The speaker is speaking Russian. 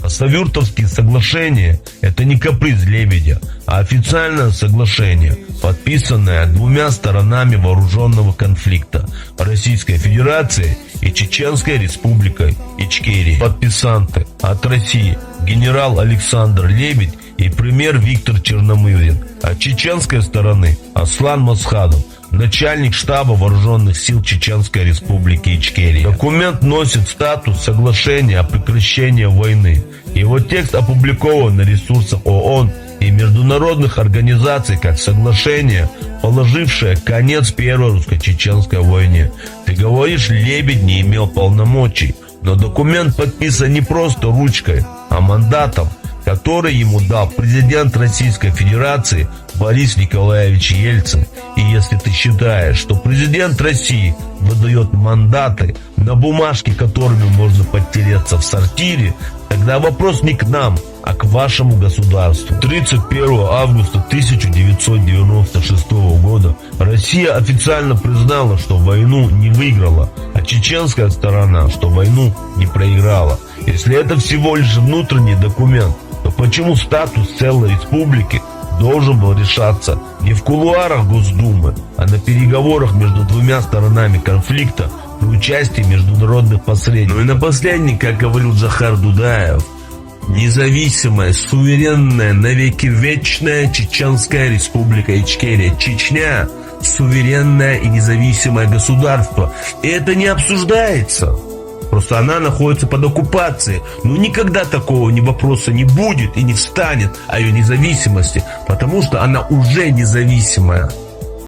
Хасавюртовские соглашения – это не каприз Лебедя, а официальное соглашение, подписанное двумя сторонами вооруженного конфликта – Российской Федерацией и Чеченской Республикой Ичкерия. Подписанты от России – генерал Александр Лебедь и премьер Виктор Черномырдин, от чеченской стороны – Аслан Масхадов, начальник штаба вооруженных сил Чеченской Республики Ичкерия. Документ носит статус соглашения о прекращении войны. Его текст опубликован на ресурсах ООН и международных организаций как соглашение, положившее конец Первой русско-чеченской войне. Ты говоришь, Лебедь не имел полномочий, но документ подписан не просто ручкой, а мандатом, который ему дал президент Российской Федерации Борис Николаевич Ельцин. И если ты считаешь, что президент России выдает мандаты на бумажке, которыми можно подтереться в сортире, тогда вопрос не к нам, а к вашему государству. 31 августа 1996 года Россия официально признала, что войну не выиграла, а чеченская сторона, что войну не проиграла. Если это всего лишь внутренний документ, то почему статус целой республики должен был решаться не в кулуарах Госдумы, а на переговорах между двумя сторонами конфликта при участии международных посредников? Ну и на последний, как говорил Захар Дудаев, независимая, суверенная, навеки вечная Чеченская Республика Ичкерия. Чечня – суверенное и независимое государство. И это не обсуждается. Просто она находится под оккупацией. Но никогда такого вопроса не будет и не встанет о ее независимости, потому что она уже независимая.